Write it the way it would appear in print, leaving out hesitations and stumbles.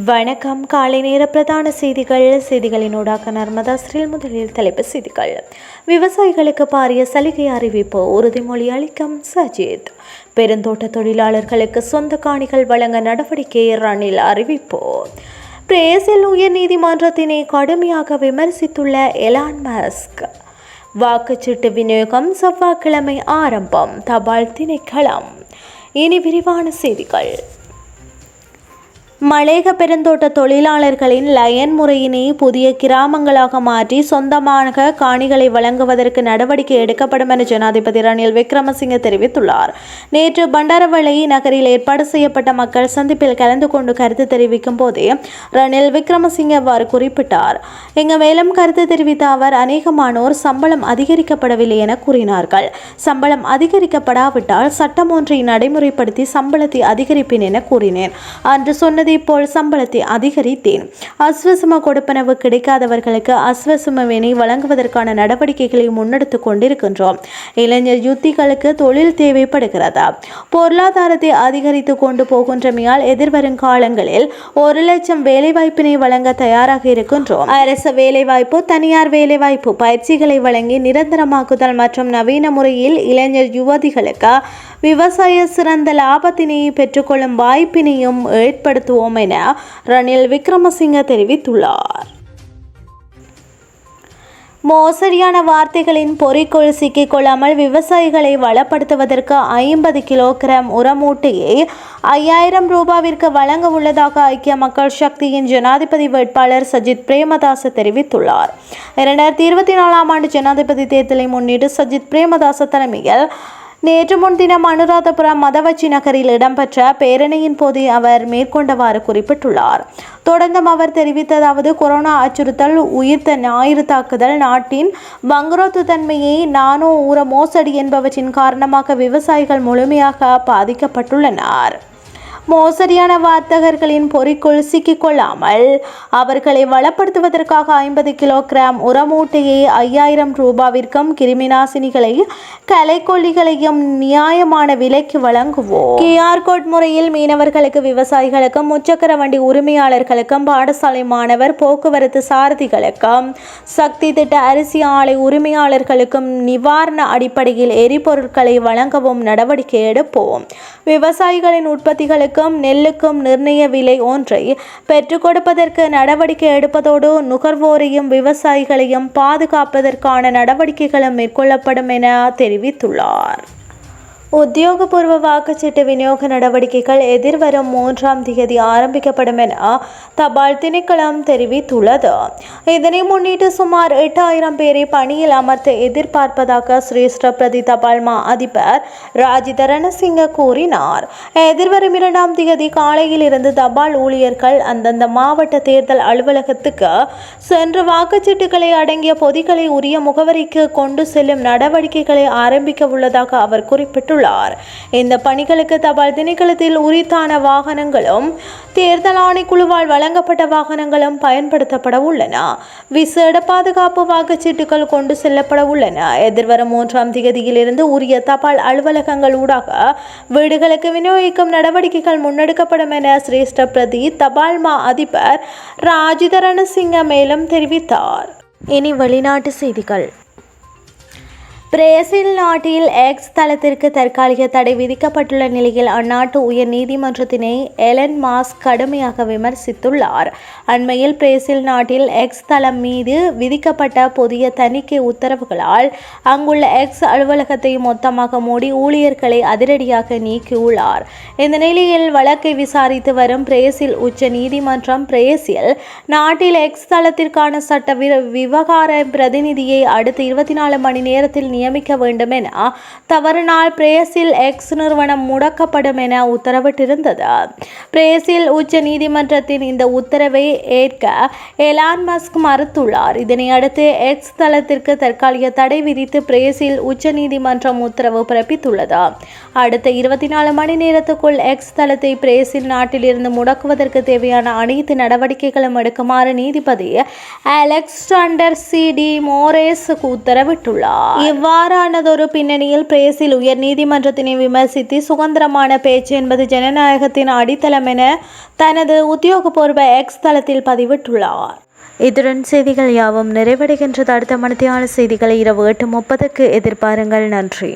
வணக்கம். காலை நேர பிரதான செய்திகளினூடாக நர்மதா ஸ்ரீல். முதலில் தலைப்புச் செய்திகள். விவசாயிகளுக்கு பாரிய சலுகை அறிவிப்பு, உறுதிமொழி அளிக்கும் சஜித். பெருந்தோட்ட தொழிலாளர்களுக்கு சொந்த காணிகள் வழங்க நடவடிக்கை, ரணில் அறிவிப்பு. பிரேசில் உயர் நீதிமன்றத்தினை கடுமையாக விமர்சித்துள்ள எலான் மஸ்க். வாக்குச்சீட்டு விநியோகம் செவ்வாய்க்கிழமை ஆரம்பம், தபால் திணைக்களம். இனி விரிவான செய்திகள். மலேக பெருந்தோட்ட தொழிலாளர்களின் லயன் முறையினை புதிய கிராமங்களாக மாற்றி சொந்தமாக காணிகளை வழங்குவதற்கு நடவடிக்கை எடுக்கப்படும் என ஜனாதிபதி ரணில் விக்ரமசிங்க தெரிவித்துள்ளார். நேற்று பண்டாரவளை நகரில் ஏற்பாடு செய்யப்பட்ட மக்கள் சந்திப்பில் கலந்து கொண்டு கருத்து தெரிவிக்கும் போதே ரணில் விக்ரமசிங்க அவ்வாறு குறிப்பிட்டார். இங்கு மேலும் கருத்து தெரிவித்த அவர், அநேகமானோர் சம்பளம் அதிகரிக்கப்படவில்லை என கூறினார்கள். சம்பளம் அதிகரிக்கப்படாவிட்டால் சட்டம் ஒன்றை நடைமுறைப்படுத்தி சம்பளத்தை அதிகரிப்பேன் என கூறினேன். அன்று சொன்னது போல் சம்பளத்தை அதிகரித்தேன். அஸ்வசம கொடுப்பனவு கிடைக்காதவர்களுக்கு அஸ்வசமவினை வழங்குவதற்கான நடவடிக்கைகளை முன்னெடுத்துக் கொண்டிருக்கின்றோம். இளைஞர் யுத்திகளுக்கு தொழில் தேவைப்படுகிறது. பொருளாதாரத்தை அதிகரித்து கொண்டு போகின்றமையால் எதிர்வரும் காலங்களில் 1,00,000 வேலைவாய்ப்பினை வழங்க தயாராக இருக்கின்றோம். அரசு வேலைவாய்ப்பு, தனியார் வேலைவாய்ப்பு பயிற்சிகளை வழங்கி நிரந்தரமாக்குதல் மற்றும் நவீன முறையில் இளைஞர் யுவதிகளுக்கு விவசாய சிறந்த லாபத்தினை பெற்றுக்கொள்ளும் வாய்ப்பினையும் ஏற்படுத்துவோம் என ரணில் விக்ரமசிங்க தெரிவித்துள்ளார். மோசடியான வார்த்தைகளின் பொறிக்குள் சிக்கிக்கொள்ளாமல் விவசாயிகளை வளப்படுத்துவதற்கு 50 கிலோகிராம் உரமூட்டையை 5,000 ரூபாவிற்கு வழங்க உள்ளதாக ஐக்கிய மக்கள் சக்தியின் ஜனாதிபதி வேட்பாளர் சஜித் பிரேமதாச தெரிவித்துள்ளார். 2024 ஆண்டு ஜனாதிபதி தேர்தலை முன்னிட்டு சஜித் பிரேமதாச தலைமையில் நேற்று முன்தினம் அனுராதபுரம் மதவச்சி நகரில் இடம்பெற்ற பேரணியின் போது அவர் மேற்கொண்டவாறு குறிப்பிட்டுள்ளார். தொடர்ந்தும் அவர் தெரிவித்ததாவது, கொரோனா அச்சுறுத்தல், உயிர்த்த ஞாயிறு தாக்குதல், நாட்டின் வங்குரோத்து தன்மையை, நானோ ஊர மோசடி என்பவற்றின் காரணமாக விவசாயிகள் முழுமையாக பாதிக்கப்பட்டுள்ளனர். மோசடியான வார்த்தகர்களின் பொறிக்குள் சிக்கிக்கொள்ளாமல் அவர்களை வளப்படுத்துவதற்காக 50 கிலோகிராம் உரமூட்டையை 5,000 ரூபாவிற்கும் கிருமிநாசினிகளை களைக்கொல்லிகளையும் நியாயமான விலைக்கு வழங்குவோம். QR கோட் முறையில் மீனவர்களுக்கு, விவசாயிகளுக்கும், முச்சக்கர வண்டி உரிமையாளர்களுக்கும், பாடசாலை மாணவர் போக்குவரத்து சாரதிகளுக்கும், சக்தி திட்ட அரிசி ஆலை உரிமையாளர்களுக்கும் நிவாரண அடிப்படையில் எரிபொருட்களை வழங்கவும் நடவடிக்கை எடுப்போம். விவசாயிகளின் உற்பத்திகளுக்கு நெல்லுக்கும் நிர்ணய விலை ஒன்றை பெற்றுக் கொடுப்பதற்கு நடவடிக்கை எடுப்பதோடு நுகர்வோரையும் விவசாயிகளையும் பாதுகாப்பதற்கான நடவடிக்கைகளும் மேற்கொள்ளப்படும் என தெரிவித்துள்ளார். உத்தியோகபூர்வ வாக்குச்சீட்டு விநியோக நடவடிக்கைகள் எதிர்வரும் 3ஆம் தேதி ஆரம்பிக்கப்படும் என தபால் திணைக்களம் தெரிவித்துள்ளது. இதனை முன்னிட்டு சுமார் 8,000 பேரை பணியில் அமர்த்த எதிர்பார்ப்பதாக சிரேஷ்ட பிரதி தபால் மா அதிபர் ராஜித ரணசிங்க கூறினார். எதிர்வரும் 2ஆம் தேதி காலையில் இருந்து தபால் ஊழியர்கள் அந்தந்த மாவட்ட தேர்தல் அலுவலகத்துக்கு சென்று வாக்குச்சீட்டுகளை அடங்கிய பொதிகளை உரிய முகவரிக்கு கொண்டு செல்லும் நடவடிக்கைகளை ஆரம்பிக்க உள்ளதாக அவர் குறிப்பிட்டுள்ளார். இந்த பணிகளுக்கு தபால் திணைக்களத்தில் உரித்தான வாகனங்களும் தேர்தல் ஆணைக்குழுவால் வழங்கப்பட்ட வாகனங்களும் பயன்படுத்தப்பட உள்ளன. விசேட பாதுகாப்பு வாக்குச்சீட்டுகள் கொண்டு செல்லப்பட உள்ளன. எதிர்வரும் 3ஆம் தேதியிலிருந்து உரிய தபால் அலுவலகங்கள் ஊடாக வீடுகளுக்கு விநியோகிக்கும் நடவடிக்கைகள் முன்னெடுக்கப்படும் என சிரேஷ்ட பிரதி தபால் மா அதிபர் ராஜித ரணசிங்க மேலும் தெரிவித்தார். இனி வெளிநாட்டு செய்திகள். பிரேசில் நாட்டில் எக்ஸ் தளத்திற்கு தற்காலிக தடை விதிக்கப்பட்டுள்ள நிலையில் அந்நாட்டு உயர் நீதிமன்றத்தினை எலன் மாஸ்க் கடுமையாக விமர்சித்துள்ளார். அண்மையில் பிரேசில் நாட்டில் எக்ஸ் தளம் மீது விதிக்கப்பட்ட புதிய தணிக்கை உத்தரவுகளால் அங்குள்ள எக்ஸ் அலுவலகத்தை மொத்தமாக மூடி ஊழியர்களை அதிரடியாக நீக்கியுள்ளார். இந்த நிலையில் வழக்கை விசாரித்து வரும் பிரேசில் உச்ச நீதிமன்றம் பிரேசில் நாட்டில் எக்ஸ் தளத்திற்கான சட்ட விவகார பிரதிநிதியை அடுத்த 24 மணி நேரத்தில் நியமிக்க வேண்டும் என தவறினால் பிரேசில் எக்ஸ் நிறுவனம் முடக்கப்படும் என உத்தரவிட்டிருந்தது. பிரேசில் உச்ச நீதிமன்றத்தின் இந்த உத்தரவை ஏற்க எலான் மஸ்க் மறுத்துள்ளார். இதனை அடுத்து எக்ஸ் தளத்திற்கு தற்காலிக தடை விதித்து பிரேசில் உச்ச நீதிமன்றம் உத்தரவு பிறப்பித்துள்ளது. அடுத்த 24 மணி நேரத்துக்குள் எக்ஸ் தளத்தை பிரேசில் நாட்டில் இருந்து முடக்குவதற்கு தேவையான அனைத்து நடவடிக்கைகளும் எடுக்குமாறு நீதிபதி அலெக்சாண்டர் சி டி மோரேஸ் உத்தரவிட்டுள்ளார். இவ்வாறானதொரு பின்னணியில் பிரேசில் உயர் நீதிமன்றத்தினை விமர்சித்து சுதந்திரமான பேச்சு என்பது ஜனநாயகத்தின் அடித்தளம் என தனது உத்தியோகபூர்வ எக்ஸ் தளத்தில் பதிவிட்டுள்ளார். இத்துடன் செய்திகள் யாவும் நிறைவடைகின்றது. அடுத்த மணித்தியால செய்திகளை இரவு 8:30க்கு எதிர்பாருங்கள். நன்றி.